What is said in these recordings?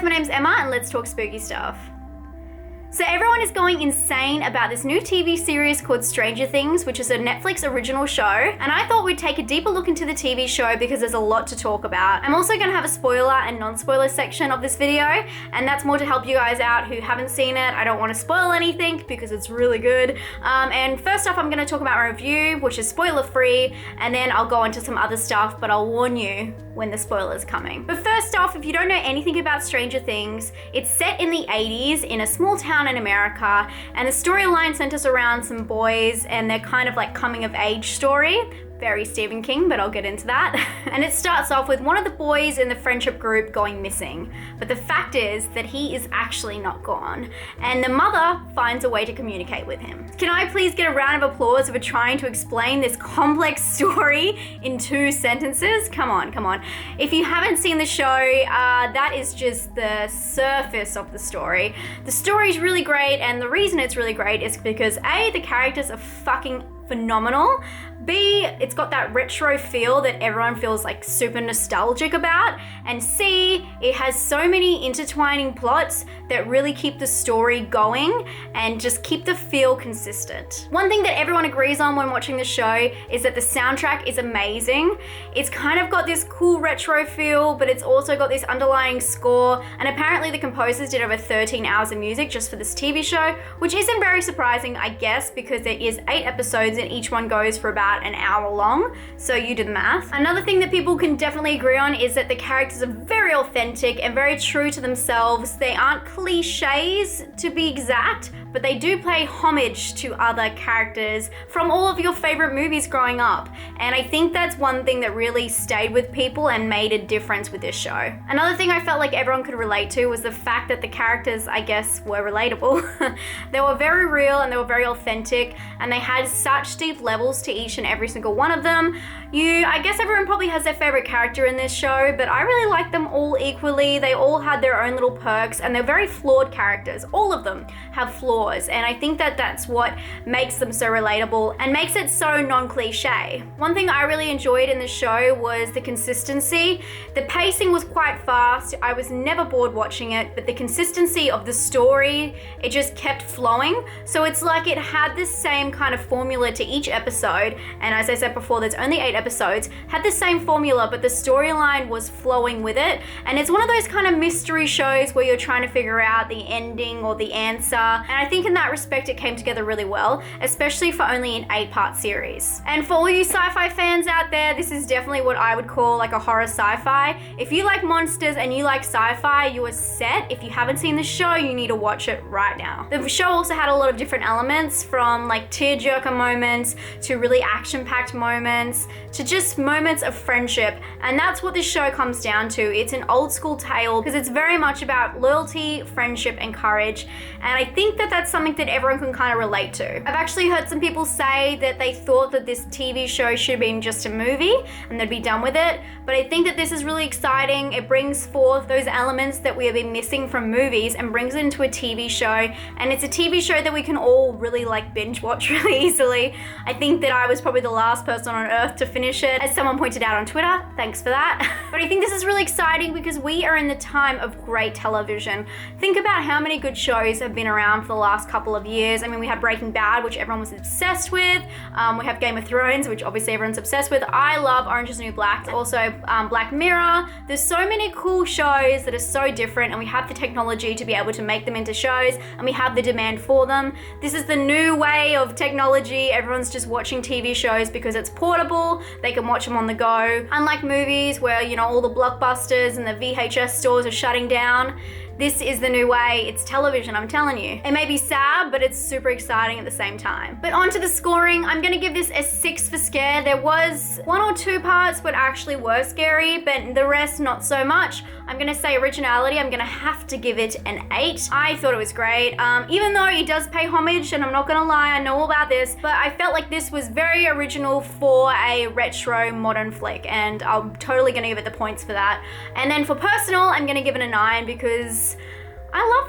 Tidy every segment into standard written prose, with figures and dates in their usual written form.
my name's Emma and let's talk spooky stuff. So everyone is going insane about this new TV series called Stranger Things, which is a Netflix original show. And I thought we'd take a deeper look into the TV show because there's a lot to talk about. I'm also gonna have a spoiler and non-spoiler section of this video, and that's more to help you guys out who haven't seen it. I don't wanna spoil anything because it's really good. And first off, I'm gonna talk about my review, which is spoiler free, and then I'll go into some other stuff, but I'll warn you when the spoiler's coming. But first off, if you don't know anything about Stranger Things, it's set in the 80s in a small town in America, and the storyline centers around some boys and their kind of like coming of age story. Very Stephen King, but I'll get into that. And it starts off with one of the boys in the friendship group going missing. But the fact is that he is actually not gone, and the mother finds a way to communicate with him. Can I please get a round of applause for trying to explain this complex story in 2 sentences? Come on, come on. If you haven't seen the show, that is just the surface of the story. The story is really great, and the reason it's really great is because A, the characters are fucking phenomenal. B, it's got that retro feel that everyone feels like super nostalgic about. And C, it has so many intertwining plots that really keep the story going and just keep the feel consistent. One thing that everyone agrees on when watching the show is that the soundtrack is amazing. It's kind of got this cool retro feel, but it's also got this underlying score. And apparently the composers did over 13 hours of music just for this TV show, which isn't very surprising, I guess, because there is 8 episodes and each one goes for about an hour long, so you do the math. Another thing that people can definitely agree on is that the characters are very authentic and very true to themselves. They aren't cliches, to be exact, but they do pay homage to other characters from all of your favorite movies growing up. And I think that's one thing that really stayed with people and made a difference with this show. Another thing I felt like everyone could relate to was the fact that the characters, I guess, were relatable. They were very real and they were very authentic, and they had such deep levels to each and every single one of them. I guess everyone probably has their favorite character in this show, but I really like them all equally. They all had their own little perks, and they're very flawed characters. All of them have flaws, and I think that that's what makes them so relatable and makes it so non-cliche. One thing I really enjoyed in the show was the consistency. The pacing was quite fast. I was never bored watching it, but the consistency of the story, it just kept flowing. So it's like it had the same kind of formula to each episode, and as I said before, there's only 8 episodes, had the same formula, but the storyline was flowing with it. And it's one of those kind of mystery shows where you're trying to figure out the ending or the answer, and I think in that respect it came together really well, especially for only an 8-part series. And for all you sci-fi fans out there, this is definitely what I would call like a horror sci-fi. If you like monsters and you like sci-fi, you are set. If you haven't seen the show, you need to watch it right now. The show also had a lot of different elements, from like tearjerker moments to really action-packed moments to just moments of friendship, and that's what this show comes down to. It's an old school tale because it's very much about loyalty, friendship, and courage, and I think that that's something that everyone can kind of relate to. I've actually heard some people say that they thought that this TV show should have been just a movie and they'd be done with it, but I think that this is really exciting. It brings forth those elements that we have been missing from movies and brings it into a TV show, and it's a TV show that we can all really like binge watch really easily. I think that I was probably the last person on earth to finish it, as someone pointed out on Twitter. Thanks for that. But I think this is really exciting because we are in the time of great television. Think about how many good shows have been around for the last couple of years. I mean, we have Breaking Bad, which everyone was obsessed with. We have Game of Thrones, which obviously everyone's obsessed with. I love Orange is the New Black. Also Black Mirror. There's so many cool shows that are so different, and we have the technology to be able to make them into shows, and we have the demand for them. This is the new way of technology. Everyone's just watching TV shows because it's portable. They can watch them on the go. Unlike movies where, you know, all the blockbusters and the VHS stores are shutting down, this is the new way. It's television, I'm telling you. It may be sad, but it's super exciting at the same time. But on to the scoring. I'm gonna give this a 6 for scare. There was 1 or 2 parts but actually were scary, but the rest not so much. I'm gonna say originality, I'm gonna have to give it an 8. I thought it was great. Even though it does pay homage, and I'm not gonna lie, I know all about this, but I felt like this was very original for a retro modern flick, and I'm totally gonna give it the points for that. And then for personal, I'm gonna give it a 9 because I love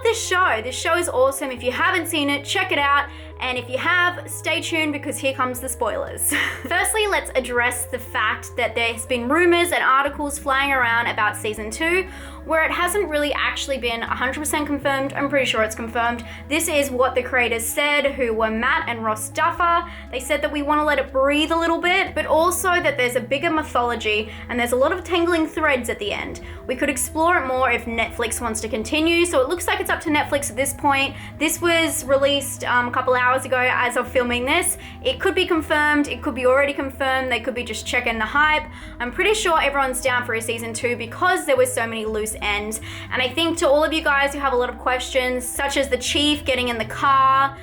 this show. This show is awesome. If you haven't seen it, check it out. And if you have, stay tuned because here comes the spoilers. Firstly, let's address the fact that there's been rumors and articles flying around about season 2 where it hasn't really actually been 100% confirmed. I'm pretty sure it's confirmed. This is what the creators said, who were Matt and Ross Duffer. They said that we want to let it breathe a little bit, but also that there's a bigger mythology and there's a lot of tangling threads at the end. We could explore it more if Netflix wants to continue, so it looks like it's up to Netflix at this point. This was released a couple hours ago as of filming this. It could be confirmed, it could be already confirmed, they could be just checking the hype. I'm pretty sure everyone's down for a season 2 because there were so many loose ends. And I think to all of you guys who have a lot of questions, such as the chief getting in the car,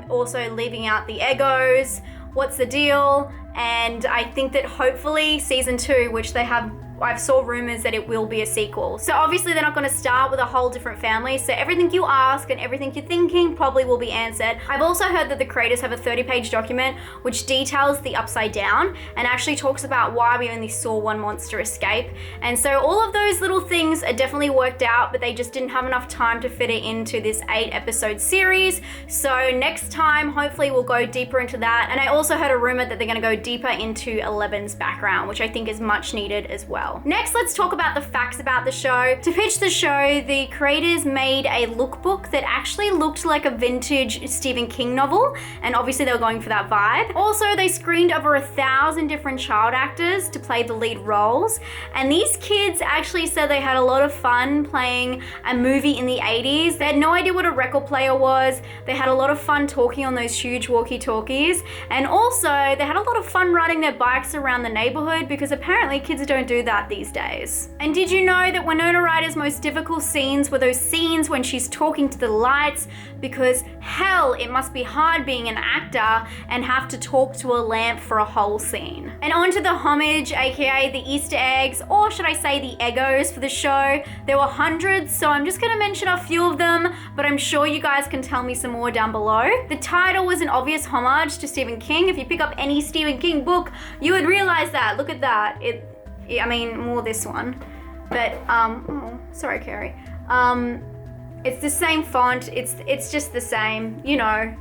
also leaving out the Eggos, what's the deal? And I think that hopefully season 2, which I saw rumors that it will be a sequel. So obviously they're not going to start with a whole different family, so everything you ask and everything you're thinking probably will be answered. I've also heard that the creators have a 30-page document which details the Upside Down and actually talks about why we only saw one monster escape. And so all of those little things are definitely worked out, but they just didn't have enough time to fit it into this 8-episode series. So next time, hopefully we'll go deeper into that. And I also heard a rumor that they're going to go deeper into Eleven's background, which I think is much needed as well. Next, let's talk about the facts about the show. To pitch the show, the creators made a lookbook that actually looked like a vintage Stephen King novel, and obviously they were going for that vibe. Also, they screened over 1,000 different child actors to play the lead roles, and these kids actually said they had a lot of fun playing a movie in the 80s. They had no idea what a record player was. They had a lot of fun talking on those huge walkie-talkies, and also they had a lot of fun riding their bikes around the neighborhood because apparently kids don't do that these days. And did you know that Winona Ryder's most difficult scenes were those scenes when she's talking to the lights? Because hell, it must be hard being an actor and have to talk to a lamp for a whole scene. And on to the homage, aka the Easter eggs, or should I say the Eggos for the show. There were hundreds, so I'm just gonna mention a few of them, but I'm sure you guys can tell me some more down below. The title was an obvious homage to Stephen King. If you pick up any Stephen King book, you would realize that. Look at that. I mean, more this one, but oh, sorry, Carrie. It's the same font. It's just the same, you know.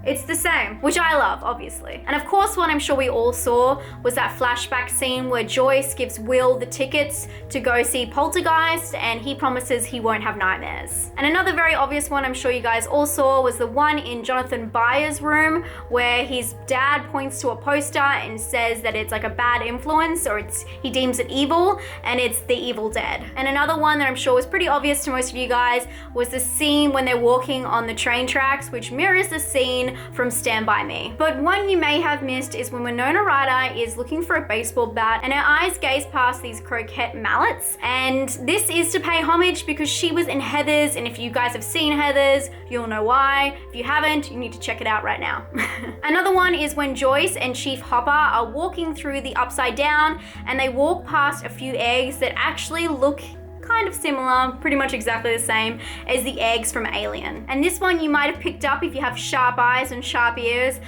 It's the same, which I love, obviously. And of course, what I'm sure we all saw was that flashback scene where Joyce gives Will the tickets to go see Poltergeist, and he promises he won't have nightmares. And another very obvious one I'm sure you guys all saw was the one in Jonathan Byer's room where his dad points to a poster and says that it's like a bad influence, or he deems it evil, and it's the Evil Dead. And another one that I'm sure was pretty obvious to most of you guys was the scene when they're walking on the train tracks, which mirrors the scene from Stand By Me. But one you may have missed is when Winona Ryder is looking for a baseball bat and her eyes gaze past these croquette mallets. And this is to pay homage because she was in Heathers, and if you guys have seen Heathers, you'll know why. If you haven't, you need to check it out right now. Another one is when Joyce and Chief Hopper are walking through the Upside Down and they walk past a few eggs that actually look kind of similar, pretty much exactly the same as the eggs from Alien. And this one you might have picked up if you have sharp eyes and sharp ears.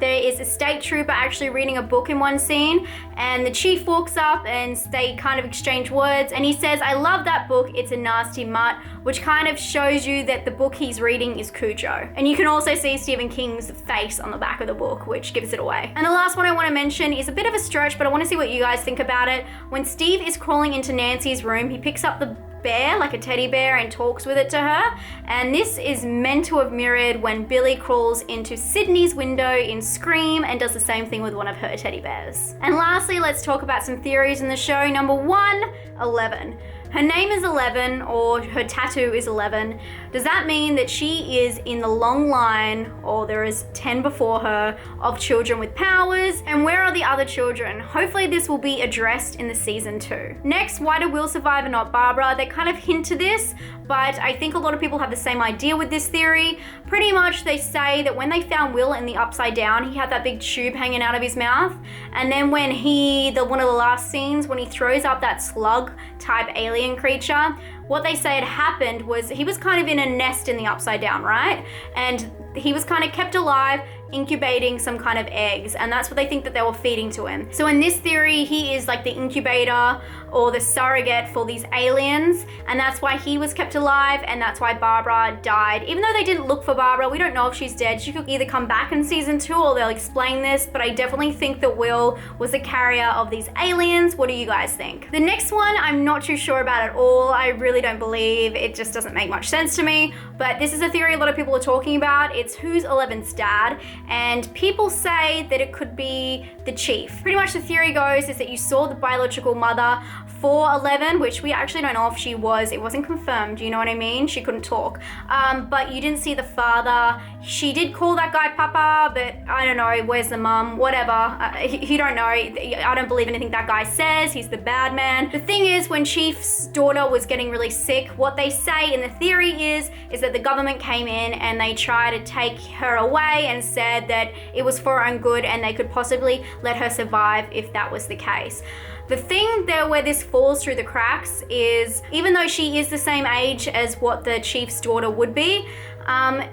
There is a state trooper actually reading a book in one scene, and the chief walks up and they kind of exchange words, and he says, "I love that book, it's a nasty mutt," which kind of shows you that the book he's reading is Cujo. And you can also see Stephen King's face on the back of the book, which gives it away. And the last one I want to mention is a bit of a stretch, but I want to see what you guys think about it. When Steve is crawling into Nancy's room, he picks up the bear, like a teddy bear, and talks with it to her. And this is meant to have mirrored when Billy crawls into Sydney's window in Scream and does the same thing with one of her teddy bears. And lastly, let's talk about some theories in the show. Number 1, 11. Her name is 11, or her tattoo is 11. Does that mean that she is in the long line, or there is 10 before her, of children with powers? And where are the other children? Hopefully this will be addressed in the season 2. Next, why did Will survive and not Barbara? They kind of hint to this, but I think a lot of people have the same idea with this theory. Pretty much they say that when they found Will in the Upside Down, he had that big tube hanging out of his mouth. And then when one of the last scenes, when he throws up that slug type alien creature, what they say had happened was he was kind of in a nest in the Upside Down, right? And he was kind of kept alive, incubating some kind of eggs, and that's what they think that they were feeding to him. So in this theory, he is like the incubator or the surrogate for these aliens, and that's why he was kept alive, and that's why Barbara died. Even though they didn't look for Barbara, we don't know if she's dead. She could either come back in season 2 or they'll explain this, but I definitely think that Will was the carrier of these aliens. What do you guys think? The next one, I'm not too sure about at all. I really don't believe. It just doesn't make much sense to me, but this is a theory a lot of people are talking about. It's who's Eleven's dad, and people say that it could be the chief. Pretty much the theory goes is that you saw the biological mother for 11, which we actually don't know if she was. It wasn't confirmed, you know what I mean? She couldn't talk. But you didn't see the father. She did call that guy Papa, but I don't know, where's the mum? Whatever. You don't know. I don't believe anything that guy says. He's the bad man. The thing is, when Chief's daughter was getting really sick, what they say in the theory is that the government came in and they tried to take her away and said that it was for her own good and they could possibly let her survive if that was the case. The thing there where this falls through the cracks is, even though she is the same age as what the chief's daughter would be,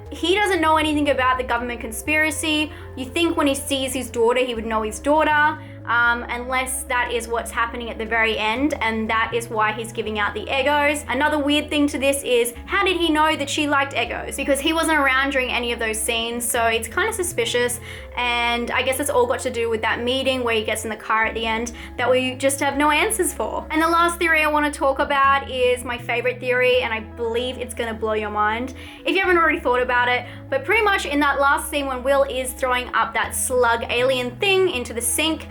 he doesn't know anything about the government conspiracy. You think when he sees his daughter, he would know his daughter. Unless that is what's happening at the very end, and that is why he's giving out the Eggos. Another weird thing to this is, how did he know that she liked Eggos? Because he wasn't around during any of those scenes, so it's kind of suspicious, and I guess it's all got to do with that meeting where he gets in the car at the end that we just have no answers for. And the last theory I want to talk about is my favorite theory, and I believe it's gonna blow your mind if you haven't already thought about it, but pretty much in that last scene when Will is throwing up that slug alien thing into the sink,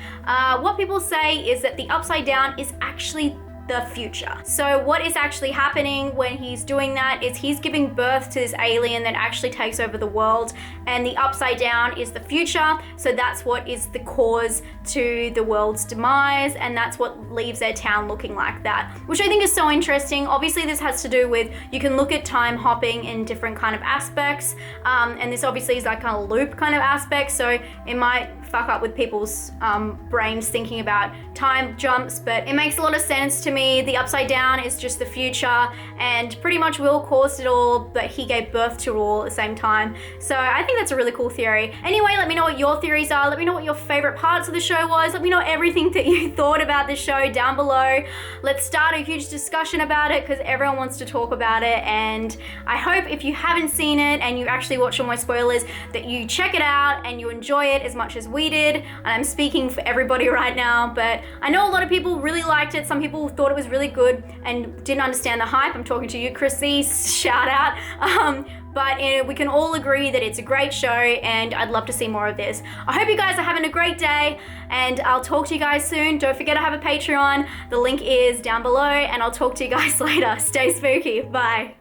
what people say is that the upside down is actually the future. So what is actually happening when he's doing that is he's giving birth to this alien that actually takes over the world, and the upside down is the future. So that's what is the cause to the world's demise, and that's what leaves their town looking like that, which I think is so interesting. Obviously this has to do with, you can look at time hopping in different kind of aspects, and this obviously is that kind of loop kind of aspect, so it might fuck up with people's brains thinking about time jumps, but it makes a lot of sense to me. The upside down is just the future, and pretty much Will caused it all, but he gave birth to it all at the same time. So I think that's a really cool theory. Anyway, let me know what your theories are. Let me know what your favorite parts of the show was. Let me know everything that you thought about the show down below. Let's start a huge discussion about it because everyone wants to talk about it, and I hope if you haven't seen it and you actually watch all my spoilers that you check it out and you enjoy it as much as we did. And I'm speaking for everybody right now, but I know a lot of people really liked it. Some people thought it was really good and didn't understand the hype. I'm talking to you, Chrissy, shout out. But we can all agree that it's a great show, and I'd love to see more of this. I hope you guys are having a great day, and I'll talk to you guys soon. Don't forget I have a Patreon. The link is down below, and I'll talk to you guys later. Stay spooky. Bye.